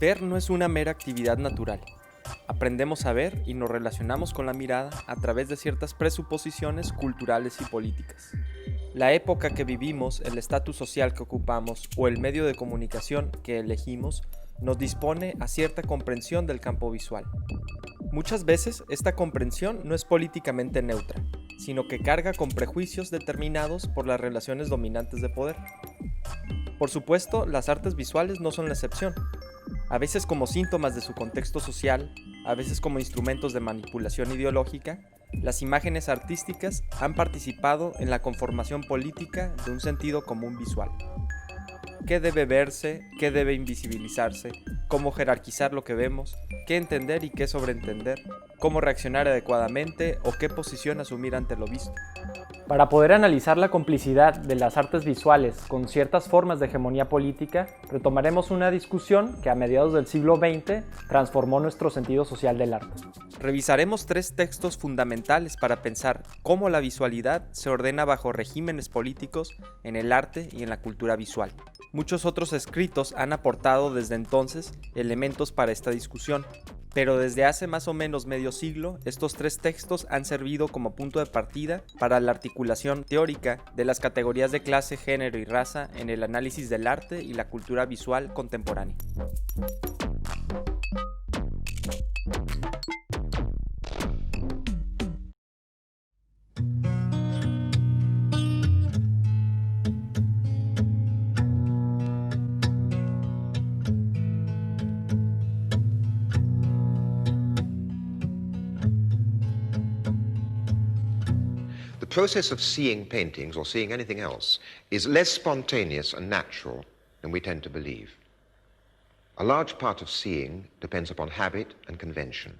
Ver no es una mera actividad natural. Aprendemos a ver y nos relacionamos con la mirada a través de ciertas presuposiciones culturales y políticas. La época que vivimos, el estatus social que ocupamos o el medio de comunicación que elegimos nos dispone a cierta comprensión del campo visual. Muchas veces esta comprensión no es políticamente neutra, sino que carga con prejuicios determinados por las relaciones dominantes de poder. Por supuesto, las artes visuales no son la excepción. A veces como síntomas de su contexto social, a veces como instrumentos de manipulación ideológica, las imágenes artísticas han participado en la conformación política de un sentido común visual. ¿Qué debe verse? ¿Qué debe invisibilizarse? ¿Cómo jerarquizar lo que vemos? ¿Qué entender y qué sobreentender? ¿Cómo reaccionar adecuadamente o qué posición asumir ante lo visto? Para poder analizar la complicidad de las artes visuales con ciertas formas de hegemonía política, retomaremos una discusión que a mediados del siglo XX transformó nuestro sentido social del arte. Revisaremos 3 textos fundamentales para pensar cómo la visualidad se ordena bajo regímenes políticos en el arte y en la cultura visual. Muchos otros escritos han aportado desde entonces elementos para esta discusión, pero desde hace más o menos medio siglo, estos 3 textos han servido como punto de partida para la articulación teórica de las categorías de clase, género y raza en el análisis del arte y la cultura visual contemporánea. The process of seeing paintings or seeing anything else is less spontaneous and natural than we tend to believe. A large part of seeing depends upon habit and convention.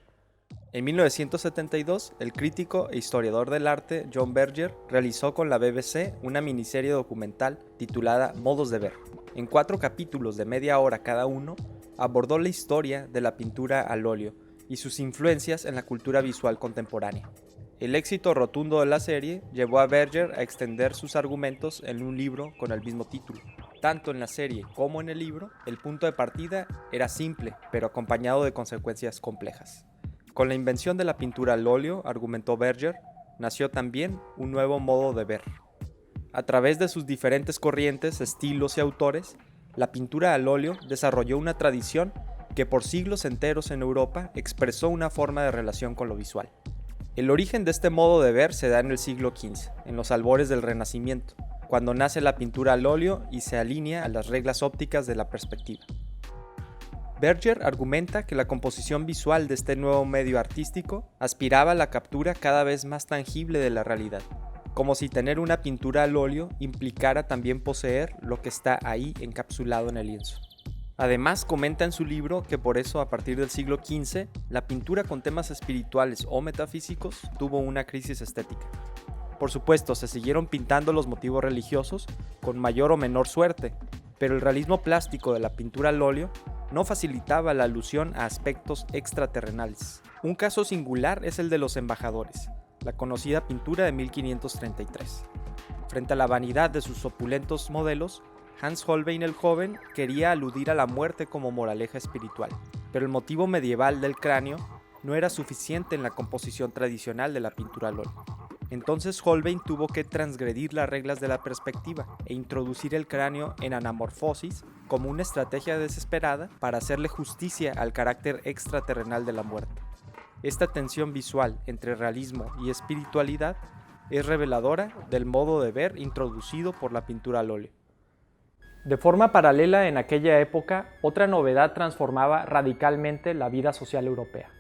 En 1972, el crítico e historiador del arte John Berger realizó con la BBC una miniserie documental titulada Modos de ver. En 4 capítulos de media hora cada uno, abordó la historia de la pintura al óleo y sus influencias en la cultura visual contemporánea. El éxito rotundo de la serie llevó a Berger a extender sus argumentos en un libro con el mismo título. Tanto en la serie como en el libro, el punto de partida era simple, pero acompañado de consecuencias complejas. Con la invención de la pintura al óleo, argumentó Berger, nació también un nuevo modo de ver. A través de sus diferentes corrientes, estilos y autores, la pintura al óleo desarrolló una tradición que por siglos enteros en Europa expresó una forma de relación con lo visual. El origen de este modo de ver se da en el siglo XV, en los albores del Renacimiento, cuando nace la pintura al óleo y se alinea a las reglas ópticas de la perspectiva. Berger argumenta que la composición visual de este nuevo medio artístico aspiraba a la captura cada vez más tangible de la realidad, como si tener una pintura al óleo implicara también poseer lo que está ahí encapsulado en el lienzo. Además, comenta en su libro que por eso a partir del siglo XV, la pintura con temas espirituales o metafísicos tuvo una crisis estética. Por supuesto, se siguieron pintando los motivos religiosos con mayor o menor suerte, pero el realismo plástico de la pintura al óleo no facilitaba la alusión a aspectos extraterrenales. Un caso singular es el de los embajadores, la conocida pintura de 1533. Frente a la vanidad de sus opulentos modelos, Hans Holbein el joven quería aludir a la muerte como moraleja espiritual, pero el motivo medieval del cráneo no era suficiente en la composición tradicional de la pintura al óleo. Entonces Holbein tuvo que transgredir las reglas de la perspectiva e introducir el cráneo en anamorfosis como una estrategia desesperada para hacerle justicia al carácter extraterrenal de la muerte. Esta tensión visual entre realismo y espiritualidad es reveladora del modo de ver introducido por la pintura al óleo. De forma paralela, en aquella época, otra novedad transformaba radicalmente la vida social europea.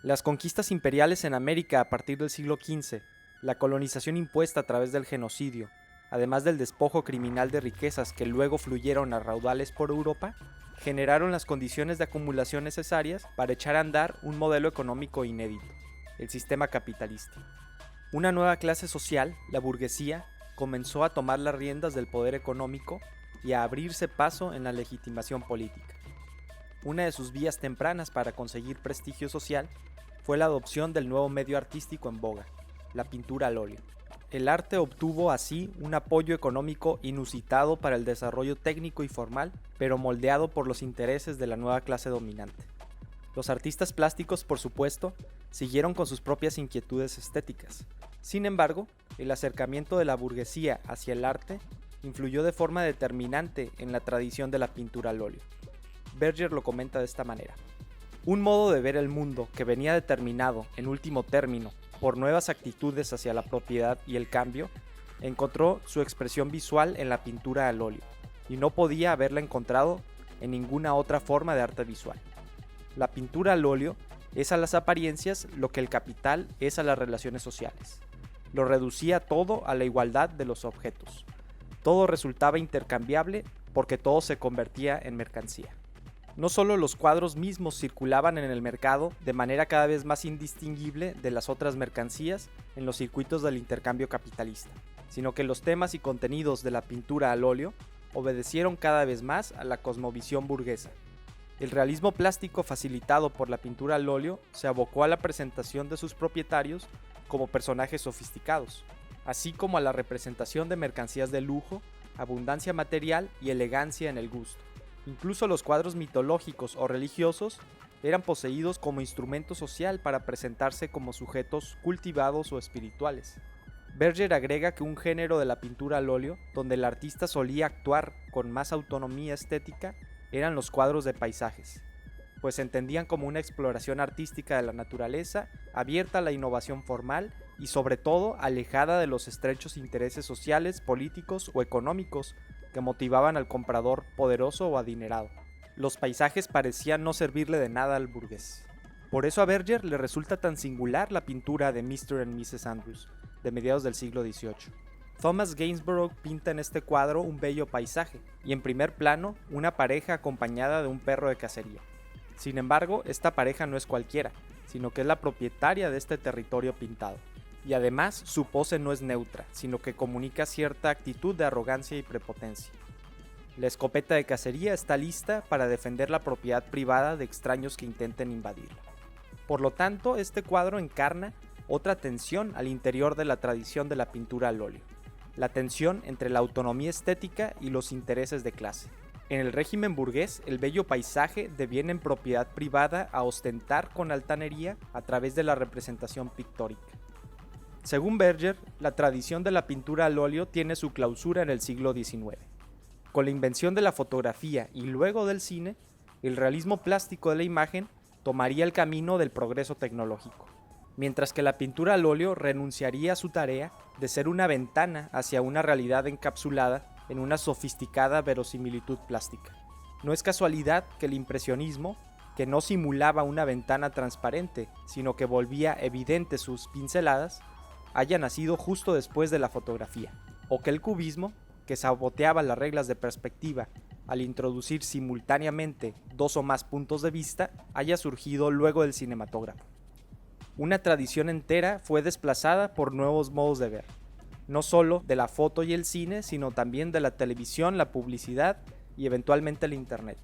Las conquistas imperiales en América a partir del siglo XV, la colonización impuesta a través del genocidio, además del despojo criminal de riquezas que luego fluyeron a raudales por Europa, generaron las condiciones de acumulación necesarias para echar a andar un modelo económico inédito, el sistema capitalista. Una nueva clase social, la burguesía, comenzó a tomar las riendas del poder económico y a abrirse paso en la legitimación política. Una de sus vías tempranas para conseguir prestigio social fue la adopción del nuevo medio artístico en boga, la pintura al óleo. El arte obtuvo así un apoyo económico inusitado para el desarrollo técnico y formal, pero moldeado por los intereses de la nueva clase dominante. Los artistas plásticos, por supuesto, siguieron con sus propias inquietudes estéticas. Sin embargo, el acercamiento de la burguesía hacia el arte influyó de forma determinante en la tradición de la pintura al óleo. Berger lo comenta de esta manera. Un modo de ver el mundo que venía determinado, en último término, por nuevas actitudes hacia la propiedad y el cambio, encontró su expresión visual en la pintura al óleo, y no podía haberla encontrado en ninguna otra forma de arte visual. La pintura al óleo es a las apariencias lo que el capital es a las relaciones sociales. Lo reducía todo a la igualdad de los objetos. Todo resultaba intercambiable porque todo se convertía en mercancía. No solo los cuadros mismos circulaban en el mercado de manera cada vez más indistinguible de las otras mercancías en los circuitos del intercambio capitalista, sino que los temas y contenidos de la pintura al óleo obedecieron cada vez más a la cosmovisión burguesa. El realismo plástico facilitado por la pintura al óleo se abocó a la presentación de sus propietarios como personajes sofisticados, así como a la representación de mercancías de lujo, abundancia material y elegancia en el gusto. Incluso los cuadros mitológicos o religiosos eran poseídos como instrumento social para presentarse como sujetos cultivados o espirituales. Berger agrega que un género de la pintura al óleo, donde el artista solía actuar con más autonomía estética, eran los cuadros de paisajes, pues se entendían como una exploración artística de la naturaleza, abierta a la innovación formal y sobre todo alejada de los estrechos intereses sociales, políticos o económicos que motivaban al comprador poderoso o adinerado. Los paisajes parecían no servirle de nada al burgués. Por eso a Berger le resulta tan singular la pintura de Mr. and Mrs. Andrews, de mediados del siglo XVIII. Thomas Gainsborough pinta en este cuadro un bello paisaje, y en primer plano una pareja acompañada de un perro de cacería. Sin embargo, esta pareja no es cualquiera, sino que es la propietaria de este territorio pintado. Y además, su pose no es neutra, sino que comunica cierta actitud de arrogancia y prepotencia. La escopeta de cacería está lista para defender la propiedad privada de extraños que intenten invadirla. Por lo tanto, este cuadro encarna otra tensión al interior de la tradición de la pintura al óleo, la tensión entre la autonomía estética y los intereses de clase. En el régimen burgués, el bello paisaje deviene en propiedad privada a ostentar con altanería a través de la representación pictórica. Según Berger, la tradición de la pintura al óleo tiene su clausura en el siglo XIX. Con la invención de la fotografía y luego del cine, el realismo plástico de la imagen tomaría el camino del progreso tecnológico, mientras que la pintura al óleo renunciaría a su tarea de ser una ventana hacia una realidad encapsulada en una sofisticada verosimilitud plástica. No es casualidad que el impresionismo, que no simulaba una ventana transparente, sino que volvía evidentes sus pinceladas, haya nacido justo después de la fotografía, o que el cubismo, que saboteaba las reglas de perspectiva al introducir simultáneamente dos o más puntos de vista, haya surgido luego del cinematógrafo. Una tradición entera fue desplazada por nuevos modos de ver, no solo de la foto y el cine, sino también de la televisión, la publicidad y eventualmente el internet.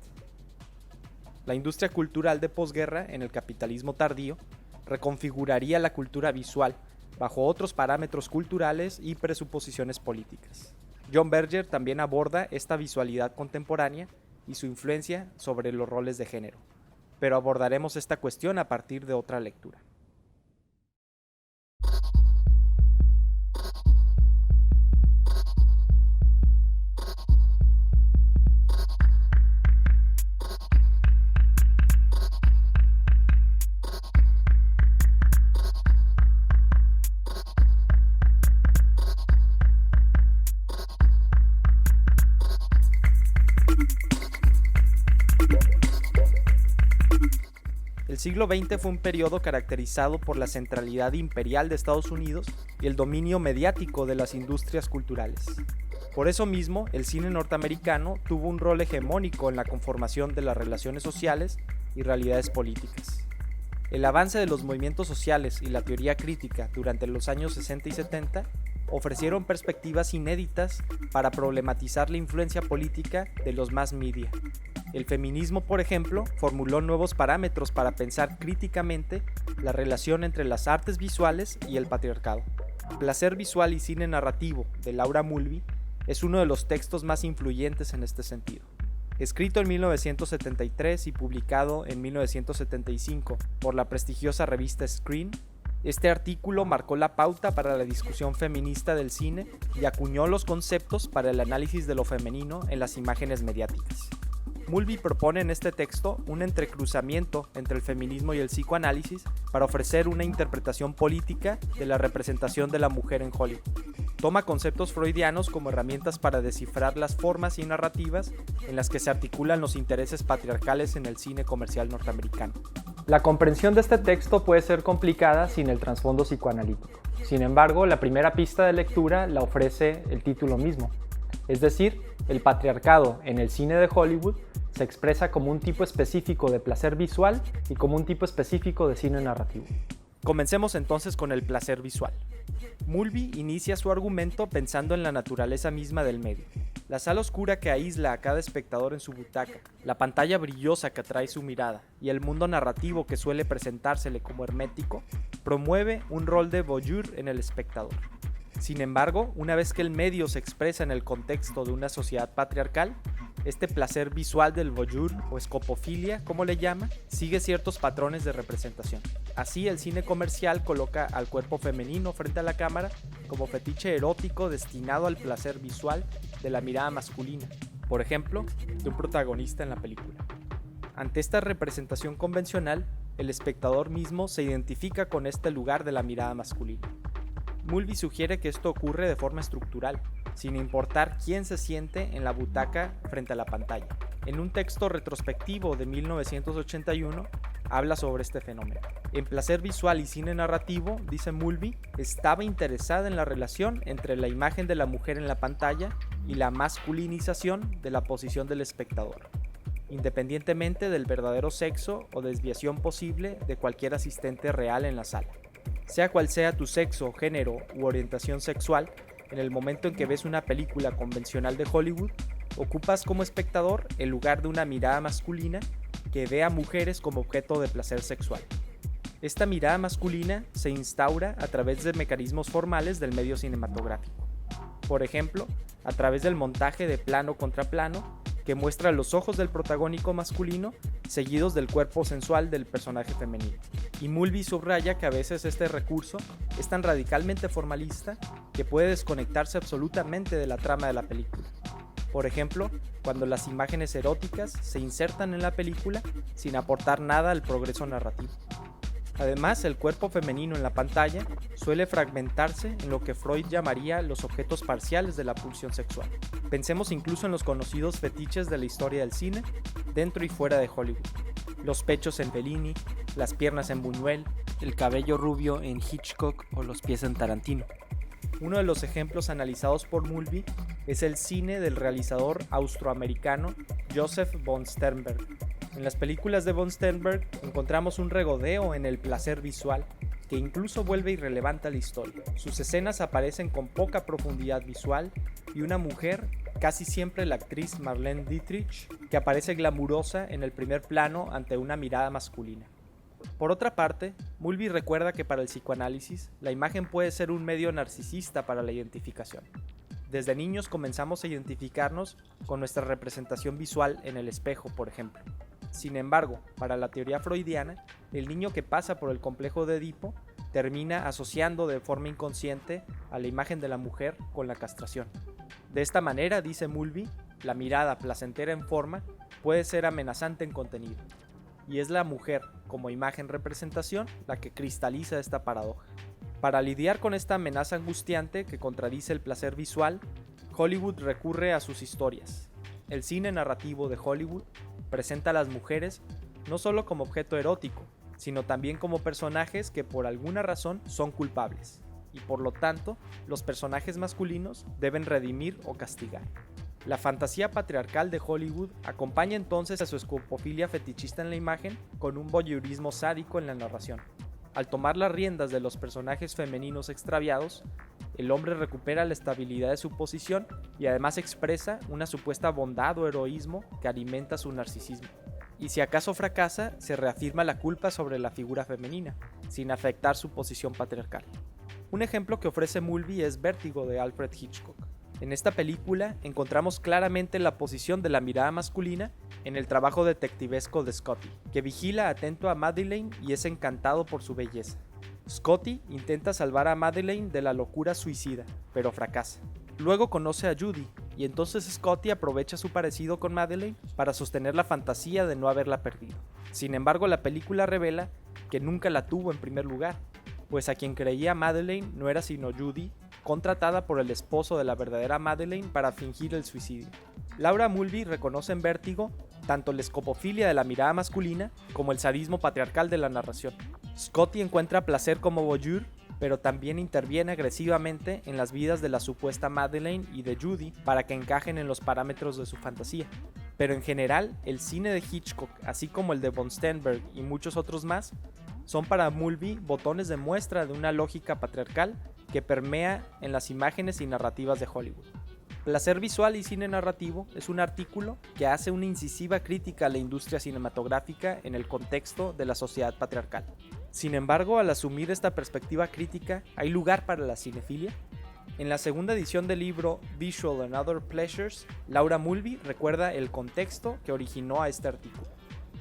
La industria cultural de posguerra en el capitalismo tardío reconfiguraría la cultura visual bajo otros parámetros culturales y presuposiciones políticas. John Berger también aborda esta visualidad contemporánea y su influencia sobre los roles de género, pero abordaremos esta cuestión a partir de otra lectura. El siglo XX fue un periodo caracterizado por la centralidad imperial de Estados Unidos y el dominio mediático de las industrias culturales. Por eso mismo, el cine norteamericano tuvo un rol hegemónico en la conformación de las relaciones sociales y realidades políticas. El avance de los movimientos sociales y la teoría crítica durante los años 60 y 70 ofrecieron perspectivas inéditas para problematizar la influencia política de los mass media. El feminismo, por ejemplo, formuló nuevos parámetros para pensar críticamente la relación entre las artes visuales y el patriarcado. Placer visual y cine narrativo, de Laura Mulvey, es uno de los textos más influyentes en este sentido. Escrito en 1973 y publicado en 1975 por la prestigiosa revista Screen, este artículo marcó la pauta para la discusión feminista del cine y acuñó los conceptos para el análisis de lo femenino en las imágenes mediáticas. Mulvey propone en este texto un entrecruzamiento entre el feminismo y el psicoanálisis para ofrecer una interpretación política de la representación de la mujer en Hollywood. Toma conceptos freudianos como herramientas para descifrar las formas y narrativas en las que se articulan los intereses patriarcales en el cine comercial norteamericano. La comprensión de este texto puede ser complicada sin el trasfondo psicoanalítico. Sin embargo, la primera pista de lectura la ofrece el título mismo. Es decir, el patriarcado en el cine de Hollywood se expresa como un tipo específico de placer visual y como un tipo específico de cine narrativo. Comencemos entonces con el placer visual. Mulvey inicia su argumento pensando en la naturaleza misma del medio. La sala oscura que aísla a cada espectador en su butaca, la pantalla brillosa que atrae su mirada y el mundo narrativo que suele presentársele como hermético, promueve un rol de voyeur en el espectador. Sin embargo, una vez que el medio se expresa en el contexto de una sociedad patriarcal, este placer visual del voyeur o escopofilia, como le llama, sigue ciertos patrones de representación. Así, el cine comercial coloca al cuerpo femenino frente a la cámara como fetiche erótico destinado al placer visual de la mirada masculina, por ejemplo, de un protagonista en la película. Ante esta representación convencional, el espectador mismo se identifica con este lugar de la mirada masculina. Mulvey sugiere que esto ocurre de forma estructural, sin importar quién se siente en la butaca frente a la pantalla. En un texto retrospectivo de 1981, habla sobre este fenómeno. En Placer visual y cine narrativo, dice Mulvey, estaba interesada en la relación entre la imagen de la mujer en la pantalla y la masculinización de la posición del espectador, independientemente del verdadero sexo o desviación posible de cualquier asistente real en la sala. Sea cual sea tu sexo, género u orientación sexual, en el momento en que ves una película convencional de Hollywood, ocupas como espectador el lugar de una mirada masculina que ve a mujeres como objeto de placer sexual. Esta mirada masculina se instaura a través de mecanismos formales del medio cinematográfico. Por ejemplo, a través del montaje de plano contra plano, que muestra los ojos del protagónico masculino seguidos del cuerpo sensual del personaje femenino. Y Mulvey subraya que a veces este recurso es tan radicalmente formalista que puede desconectarse absolutamente de la trama de la película. Por ejemplo, cuando las imágenes eróticas se insertan en la película sin aportar nada al progreso narrativo. Además, el cuerpo femenino en la pantalla suele fragmentarse en lo que Freud llamaría los objetos parciales de la pulsión sexual. Pensemos incluso en los conocidos fetiches de la historia del cine, dentro y fuera de Hollywood. Los pechos en Fellini, las piernas en Buñuel, el cabello rubio en Hitchcock o los pies en Tarantino. Uno de los ejemplos analizados por Mulvey es el cine del realizador austroamericano Joseph von Sternberg. En las películas de von Sternberg encontramos un regodeo en el placer visual que incluso vuelve irrelevante a la historia. Sus escenas aparecen con poca profundidad visual y una mujer, casi siempre la actriz Marlene Dietrich, que aparece glamurosa en el primer plano ante una mirada masculina. Por otra parte, Mulvey recuerda que para el psicoanálisis, la imagen puede ser un medio narcisista para la identificación. Desde niños comenzamos a identificarnos con nuestra representación visual en el espejo, por ejemplo. Sin embargo, para la teoría freudiana, el niño que pasa por el complejo de Edipo termina asociando de forma inconsciente a la imagen de la mujer con la castración. De esta manera, dice Mulvey, la mirada placentera en forma puede ser amenazante en contenido. Y es la mujer, como imagen representación, la que cristaliza esta paradoja. Para lidiar con esta amenaza angustiante que contradice el placer visual, Hollywood recurre a sus historias. El cine narrativo de Hollywood presenta a las mujeres no solo como objeto erótico, sino también como personajes que por alguna razón son culpables, y por lo tanto, los personajes masculinos deben redimir o castigar. La fantasía patriarcal de Hollywood acompaña entonces a su escopofilia fetichista en la imagen con un voyeurismo sádico en la narración. Al tomar las riendas de los personajes femeninos extraviados, el hombre recupera la estabilidad de su posición y además expresa una supuesta bondad o heroísmo que alimenta su narcisismo. Y si acaso fracasa, se reafirma la culpa sobre la figura femenina, sin afectar su posición patriarcal. Un ejemplo que ofrece Mulvey es Vértigo de Alfred Hitchcock. En esta película encontramos claramente la posición de la mirada masculina en el trabajo detectivesco de Scotty, que vigila atento a Madeleine y es encantado por su belleza. Scotty intenta salvar a Madeleine de la locura suicida, pero fracasa. Luego conoce a Judy, y entonces Scotty aprovecha su parecido con Madeleine para sostener la fantasía de no haberla perdido. Sin embargo, la película revela que nunca la tuvo en primer lugar, pues a quien creía Madeleine no era sino Judy, contratada por el esposo de la verdadera Madeleine para fingir el suicidio. Laura Mulvey reconoce en Vértigo tanto la escopofilia de la mirada masculina como el sadismo patriarcal de la narración. Scotty encuentra placer como voyeur, pero también interviene agresivamente en las vidas de la supuesta Madeleine y de Judy para que encajen en los parámetros de su fantasía. Pero en general, el cine de Hitchcock, así como el de von Sternberg y muchos otros más, son para Mulvey botones de muestra de una lógica patriarcal que permea en las imágenes y narrativas de Hollywood. Placer visual y cine narrativo es un artículo que hace una incisiva crítica a la industria cinematográfica en el contexto de la sociedad patriarcal. Sin embargo, al asumir esta perspectiva crítica, ¿hay lugar para la cinefilia? En la segunda edición del libro Visual and Other Pleasures, Laura Mulvey recuerda el contexto que originó a este artículo.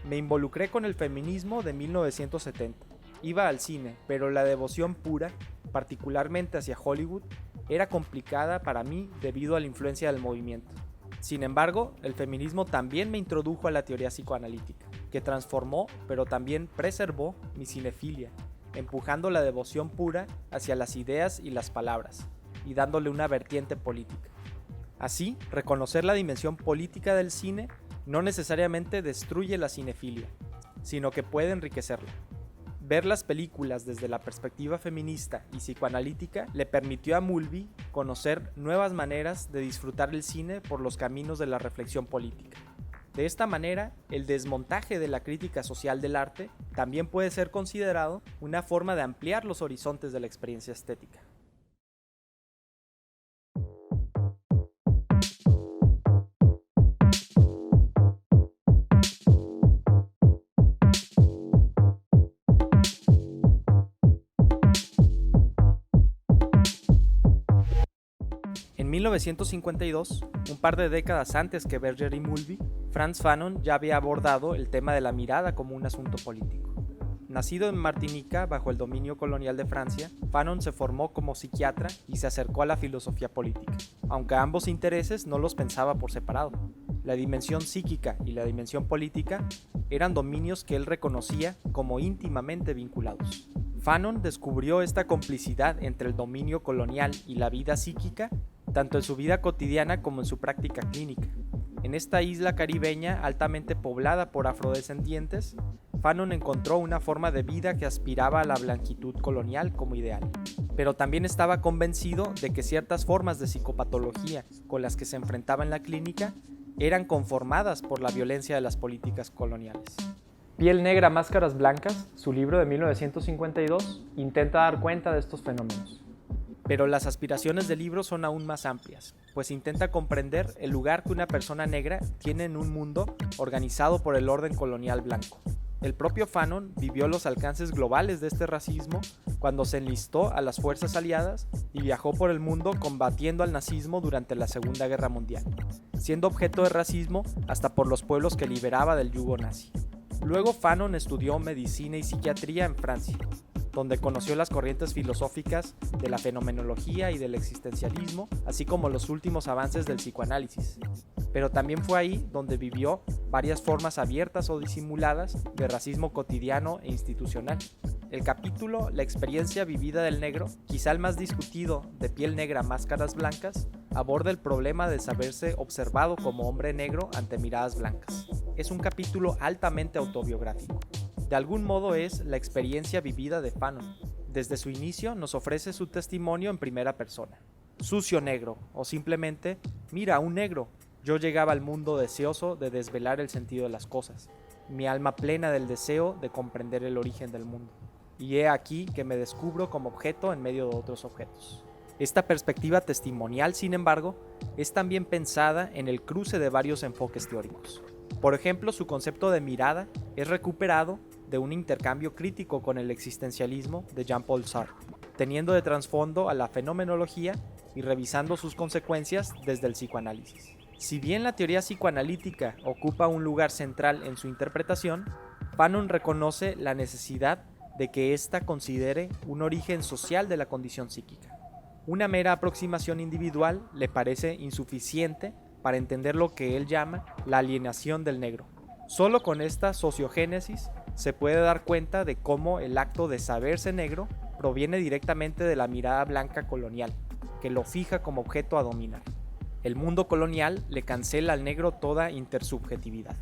Me involucré con el feminismo de 1970. Iba al cine, pero la devoción pura, particularmente hacia Hollywood, era complicada para mí debido a la influencia del movimiento. Sin embargo, el feminismo también me introdujo a la teoría psicoanalítica, que transformó, pero también preservó mi cinefilia, empujando la devoción pura hacia las ideas y las palabras, y dándole una vertiente política. Así, reconocer la dimensión política del cine no necesariamente destruye la cinefilia, sino que puede enriquecerla. Ver las películas desde la perspectiva feminista y psicoanalítica le permitió a Mulvey conocer nuevas maneras de disfrutar el cine por los caminos de la reflexión política. De esta manera, el desmontaje de la crítica social del arte también puede ser considerado una forma de ampliar los horizontes de la experiencia estética. En 1952, un par de décadas antes que Berger y Mulvey, Frantz Fanon ya había abordado el tema de la mirada como un asunto político. Nacido en Martinica bajo el dominio colonial de Francia, Fanon se formó como psiquiatra y se acercó a la filosofía política, aunque ambos intereses no los pensaba por separado. La dimensión psíquica y la dimensión política eran dominios que él reconocía como íntimamente vinculados. Fanon descubrió esta complicidad entre el dominio colonial y la vida psíquica, tanto en su vida cotidiana como en su práctica clínica. En esta isla caribeña altamente poblada por afrodescendientes, Fanon encontró una forma de vida que aspiraba a la blanquitud colonial como ideal, pero también estaba convencido de que ciertas formas de psicopatología con las que se enfrentaba en la clínica eran conformadas por la violencia de las políticas coloniales. Piel negra, máscaras blancas, su libro de 1952, intenta dar cuenta de estos fenómenos. Pero las aspiraciones del libro son aún más amplias, pues intenta comprender el lugar que una persona negra tiene en un mundo organizado por el orden colonial blanco. El propio Fanon vivió los alcances globales de este racismo cuando se enlistó a las fuerzas aliadas y viajó por el mundo combatiendo al nazismo durante la Segunda Guerra Mundial, siendo objeto de racismo hasta por los pueblos que liberaba del yugo nazi. Luego Fanon estudió medicina y psiquiatría en Francia, donde conoció las corrientes filosóficas de la fenomenología y del existencialismo, así como los últimos avances del psicoanálisis. Pero también fue ahí donde vivió varias formas abiertas o disimuladas de racismo cotidiano e institucional. El capítulo La experiencia vivida del negro, quizá el más discutido de Piel negra, máscaras blancas, aborda el problema de saberse observado como hombre negro ante miradas blancas. Es un capítulo altamente autobiográfico. De algún modo es la experiencia vivida de Fanon. Desde su inicio nos ofrece su testimonio en primera persona. Sucio negro, o simplemente, mira, un negro. Yo llegaba al mundo deseoso de desvelar el sentido de las cosas, mi alma plena del deseo de comprender el origen del mundo. Y he aquí que me descubro como objeto en medio de otros objetos. Esta perspectiva testimonial, sin embargo, es también pensada en el cruce de varios enfoques teóricos. Por ejemplo, su concepto de mirada es recuperado de un intercambio crítico con el existencialismo de Jean-Paul Sartre. teniendo de trasfondo a la fenomenología y revisando sus consecuencias desde el psicoanálisis. Si bien la teoría psicoanalítica ocupa un lugar central en su interpretación, Fanon reconoce la necesidad de que ésta considere un origen social de la condición psíquica. Una mera aproximación individual le parece insuficiente para entender lo que él llama la alienación del negro. Solo con esta sociogénesis se puede dar cuenta de cómo el acto de saberse negro proviene directamente de la mirada blanca colonial, que lo fija como objeto a dominar. El mundo colonial le cancela al negro toda intersubjetividad.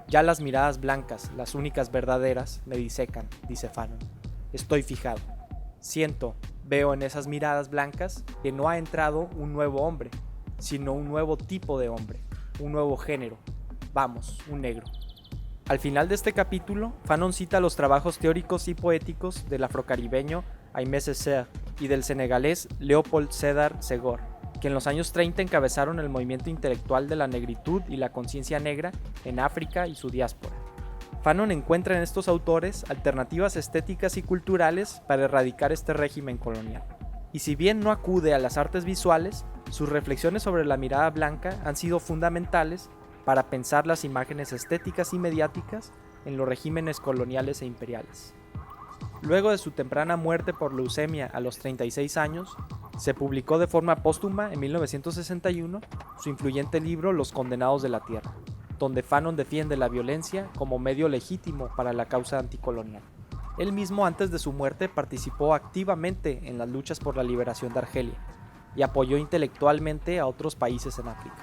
Ya las miradas blancas, las únicas verdaderas, me disecan, dice Fanon. Estoy fijado. Siento, veo en esas miradas blancas que no ha entrado un nuevo hombre, sino un nuevo tipo de hombre, un nuevo género, vamos, un negro. Al final de este capítulo, Fanon cita los trabajos teóricos y poéticos del afrocaribeño Aimé Césaire y del senegalés Léopold Sédar Senghor, que en los años 30 encabezaron el movimiento intelectual de la negritud y la conciencia negra en África y su diáspora. Fanon encuentra en estos autores alternativas estéticas y culturales para erradicar este régimen colonial. Y si bien no acude a las artes visuales, sus reflexiones sobre la mirada blanca han sido fundamentales para pensar las imágenes estéticas y mediáticas en los regímenes coloniales e imperiales. Luego de su temprana muerte por leucemia a los 36 años, se publicó de forma póstuma en 1961 su influyente libro Los Condenados de la Tierra, donde Fanon defiende la violencia como medio legítimo para la causa anticolonial. Él mismo antes de su muerte participó activamente en las luchas por la liberación de Argelia y apoyó intelectualmente a otros países en África.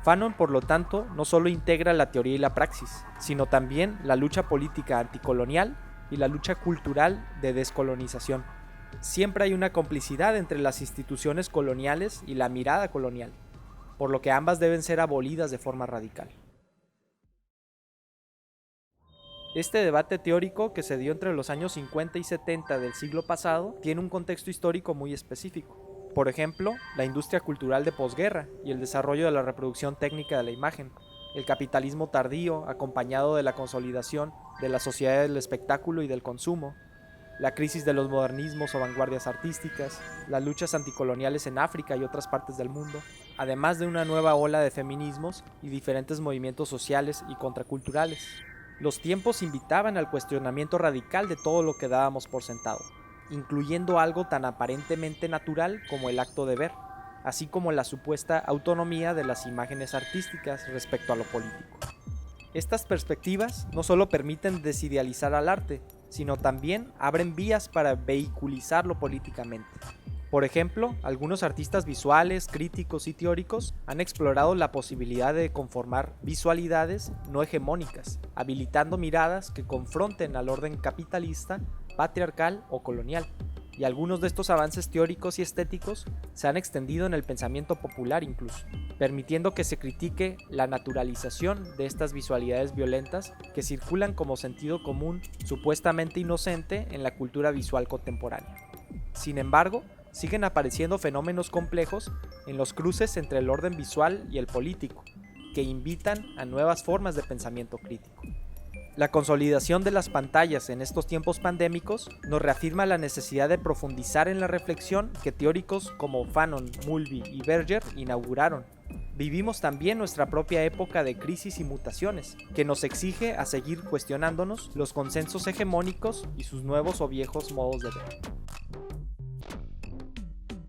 Fanon, por lo tanto, no solo integra la teoría y la praxis, sino también la lucha política anticolonial y la lucha cultural de descolonización. Siempre hay una complicidad entre las instituciones coloniales y la mirada colonial, por lo que ambas deben ser abolidas de forma radical. Este debate teórico, que se dio entre los años 50 y 70 del siglo pasado, tiene un contexto histórico muy específico. Por ejemplo, la industria cultural de posguerra y el desarrollo de la reproducción técnica de la imagen, el capitalismo tardío acompañado de la consolidación de la sociedad del espectáculo y del consumo, la crisis de los modernismos o vanguardias artísticas, las luchas anticoloniales en África y otras partes del mundo, además de una nueva ola de feminismos y diferentes movimientos sociales y contraculturales. Los tiempos invitaban al cuestionamiento radical de todo lo que dábamos por sentado, incluyendo algo tan aparentemente natural como el acto de ver, así como la supuesta autonomía de las imágenes artísticas respecto a lo político. Estas perspectivas no solo permiten desidealizar al arte, sino también abren vías para vehiculizarlo políticamente. Por ejemplo, algunos artistas visuales, críticos y teóricos han explorado la posibilidad de conformar visualidades no hegemónicas, habilitando miradas que confronten al orden capitalista, patriarcal o colonial. Y algunos de estos avances teóricos y estéticos se han extendido en el pensamiento popular incluso, permitiendo que se critique la naturalización de estas visualidades violentas que circulan como sentido común supuestamente inocente en la cultura visual contemporánea. Sin embargo, siguen apareciendo fenómenos complejos en los cruces entre el orden visual y el político, que invitan a nuevas formas de pensamiento crítico. La consolidación de las pantallas en estos tiempos pandémicos nos reafirma la necesidad de profundizar en la reflexión que teóricos como Fanon, Mulvey y Berger inauguraron. Vivimos también nuestra propia época de crisis y mutaciones, que nos exige a seguir cuestionándonos los consensos hegemónicos y sus nuevos o viejos modos de ver.